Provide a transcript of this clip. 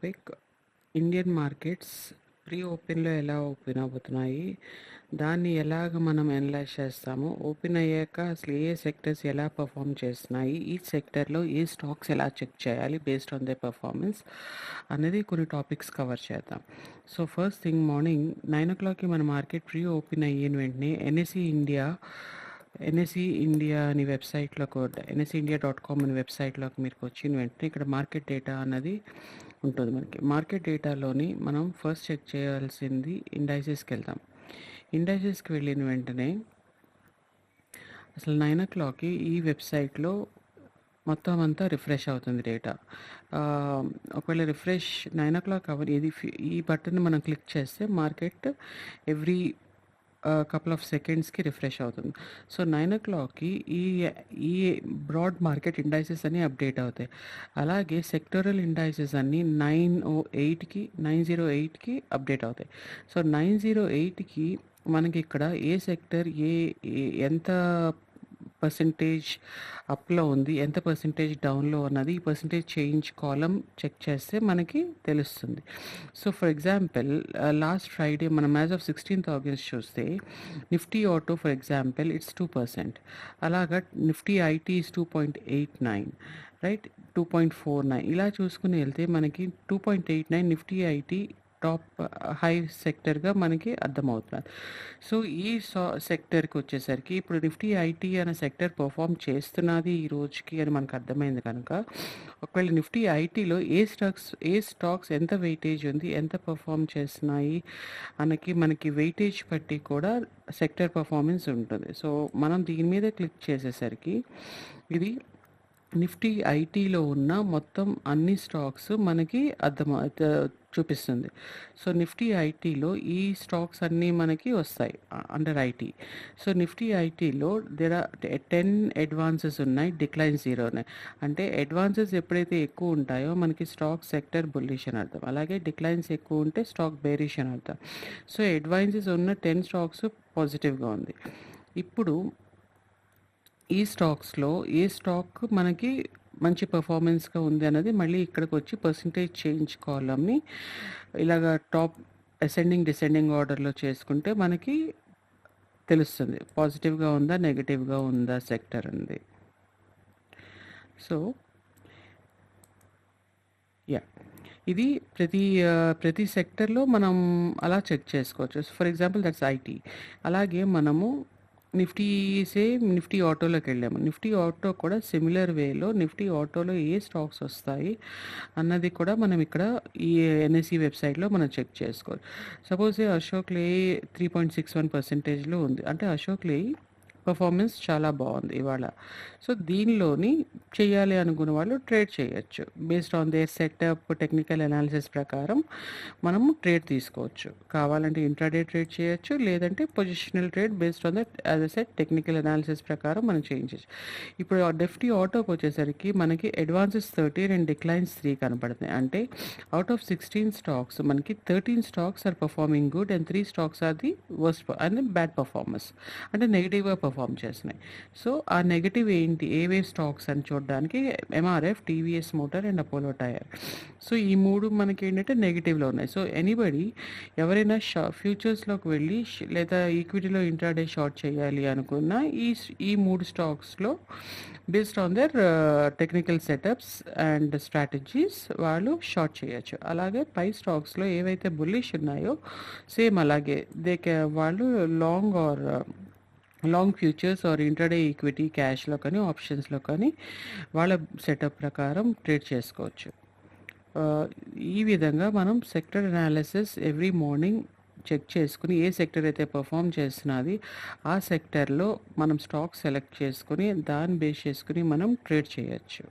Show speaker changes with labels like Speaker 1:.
Speaker 1: Topic Indian markets pre ఓపెన్లో ఎలా open అవుతున్నాయి, దాన్ని ఎలాగ మనం అనలైజ్ చేస్తాము, ఓపెన్ అయ్యాక అసలు ఏ సెక్టర్స్ ఎలా పర్ఫామ్ చేస్తున్నాయి, ఈ సెక్టర్లో ఏ స్టాక్స్ ఎలా చెక్ చేయాలి బేస్డ్ ఆన్ దే పర్ఫార్మెన్స్ అనేది కొన్ని టాపిక్స్ కవర్ చేద్దాం. సో ఫస్ట్ థింగ్, మార్నింగ్ 9 o'clockకి మన మార్కెట్ ప్రీ ఓపెన్ అయిన వెంటనే ఎన్ఎస్ఈ ఇండియా అని వెబ్సైట్లోకి NSEindia.com అనే వెబ్సైట్లోకి మీరు వచ్చిన వెంటనే ఇక్కడ మార్కెట్ డేటా అన్నది ఉంటుంది. మనకి మార్కెట్ డేటాలోని మనం ఫస్ట్ చెక్ చేయాల్సింది ఇండైసెస్కి వెళ్తాం. ఇండైసెస్కి వెళ్ళిన వెంటనే అసలు 9 o'clockకి ఈ వెబ్సైట్లో మొత్తం అంతా రిఫ్రెష్ అవుతుంది డేటా. ఒకవేళ రిఫ్రెష్ 9 o'clock ఈ బటన్ మనం క్లిక్ చేస్తే మార్కెట్ ఎవ్రీ కపుల్ ఆఫ్ సెకండ్స్కి రిఫ్రెష్ అవుతుంది. సో 9 o'clockకి ఈ బ్రాడ్ మార్కెట్ ఇండైసెస్ అన్నీ అప్డేట్ అవుతాయి. అలాగే సెక్టోరల్ ఇండైసెస్ అన్నీ 908కి అప్డేట్ అవుతాయి. సో 908కి మనకి ఇక్కడ ఏ సెక్టర్ ఎంత పర్సెంటేజ్ అప్లో ఉంది, ఎంత పర్సెంటేజ్ డౌన్లో ఉన్నది, ఈ పర్సెంటేజ్ చేంజ్ కాలం చెక్ చేస్తే మనకి తెలుస్తుంది. So for example last Friday మనం యాజ్ ఆఫ్ 16th August చూస్తే Nifty auto for example it's 2%, అలాగా నిఫ్టీ ఐటీ ఇస్ 2.89, రైట్, 2.49 ఇలా చూసుకుని వెళ్తే మనకి 2.89 నిఫ్టీ ఐటీ టాప్ హై సెక్టర్గా మనకి అర్థమవుతున్నారు. సో ఈ సెక్టర్కి వచ్చేసరికి ఇప్పుడు నిఫ్టీ ఐటీ అనే సెక్టర్ పర్ఫామ్ చేస్తున్నది ఈ రోజుకి అని మనకు అర్థమైంది కనుక, ఒకవేళ నిఫ్టీ ఐటీలో ఏ స్టాక్స్ ఎంత వెయిటేజ్ ఉంది, ఎంత పర్ఫామ్ చేస్తున్నాయి మనకి వెయిటేజ్ బట్టి కూడా సెక్టర్ పర్ఫార్మెన్స్ ఉంటుంది. సో మనం దీని మీద క్లిక్ చేసేసరికి ఇది నిఫ్టీ ఐటీలో ఉన్న మొత్తం అన్ని స్టాక్స్ మనకి చూపిస్తుంది. సో నిఫ్టీ ఐటీలో ఈ స్టాక్స్ అన్నీ మనకి వస్తాయి అండర్ ఐటీ. సో నిఫ్టీ ఐటీలో దేర్ ఆర్ 10 అడ్వాన్సెస్ ఉన్నాయి, డిక్లైన్ 0 ఉన్నాయి. అంటే అడ్వాన్సెస్ ఎప్పుడైతే ఎక్కువ ఉంటాయో మనకి స్టాక్ సెక్టర్ బుల్లిష్ అని అర్థం, అలాగే డిక్లైన్స్ ఎక్కువ ఉంటే స్టాక్ బేరిష్ అని అర్థం. సో అడ్వాన్సెస్ ఉన్న 10 స్టాక్స్ పాజిటివ్గా ఉంది. ఇప్పుడు ఈ స్టాక్స్లో ఏ స్టాక్ మనకి మంచి పర్ఫార్మెన్స్గా ఉంది అన్నది మళ్ళీ ఇక్కడికి వచ్చి పర్సంటేజ్ చేంజ్ కాలమ్ని ఇలాగ టాప్ అసెండింగ్ డిసెండింగ్ ఆర్డర్లో చేసుకుంటే మనకి తెలుస్తుంది పాజిటివ్గా ఉందా నెగిటివ్గా ఉందా సెక్టర్ ఉంది. సో ఇది ప్రతి సెక్టర్లో మనం అలా చెక్ చేసుకోవచ్చు. For example that's IT. అలాగే మనము నిఫ్టీ ఆటోలోకి వెళ్ళాము. నిఫ్టీ ఆటో కూడా సిమిలర్ వేలో నిఫ్టీ ఆటోలో ఏ స్టాక్స్ వస్తాయి అన్నది కూడా మనం ఇక్కడ ఈ ఎన్ఎస్ఈ వెబ్సైట్లో మనం చెక్ చేసుకోవచ్చు. సపోజ్ అశోక్ లే 3.61%లో ఉంది, అంటే అశోక్ లే పర్ఫార్మెన్స్ చాలా బాగుంది ఇవాళ. సో దీనిలోని చేయాలి అనుకున్న వాళ్ళు ట్రేడ్ చేయొచ్చు. Based on their setup technical analysis ప్రకారం మనము ట్రేడ్ తీసుకోవచ్చు. కావాలంటే ఇంట్రాడే ట్రేడ్ చేయొచ్చు, లేదంటే positional trade based on that as a set technical analysis ప్రకారం మనం చేయించవచ్చు. ఇప్పుడు నిఫ్టీ ఆటోకి వచ్చేసరికి మనకి అడ్వాన్సెస్ 13 అండ్ డిక్లైన్స్ 3 కనపడుతున్నాయి. అంటే అవుట్ ఆఫ్ 16 స్టాక్స్ మనకి 13 stocks are performing good and 3 stocks are the worst and bad performance, అంటే నెగిటివ్గా పర్ఫార్మ్ చేస్తున్నాయి. సో ఆ నెగిటివ్ ఏంటి, ఏవే స్టాక్స్ అని చూడడానికి MRF, TVS motor and Apollo tyre. So ఈ మూడు మనకి ఏంటంటే నెగిటివ్లో ఉన్నాయి. సో ఎనీబడి ఎవరైనా ఫ్యూచర్స్లోకి వెళ్ళి లేదా ఈక్విటీలో ఇంట్రాడే షార్ట్ చేయాలి అనుకున్న ఈ మూడు స్టాక్స్లో based on their technical setups and strategies వాళ్ళు షార్ట్ చేయొచ్చు. అలాగే పై స్టాక్స్లో ఏవైతే బుల్లిష్ ఉన్నాయో సేమ్ అలాగే వాళ్ళు long futures or intraday equity క్యాష్లో కానీ ఆప్షన్స్లో కానీ వాళ్ళ సెటప్ ప్రకారం ట్రేడ్ చేసుకోవచ్చు. ఈ విధంగా మనం sector analysis every morning check చేసుకుని ఏ సెక్టర్ అయితే పర్ఫామ్ చేస్తున్నది ఆ సెక్టర్లో మనం స్టాక్ సెలెక్ట్ చేసుకుని దాన్ని బేస్ చేసుకుని మనం ట్రేడ్ చేయొచ్చు.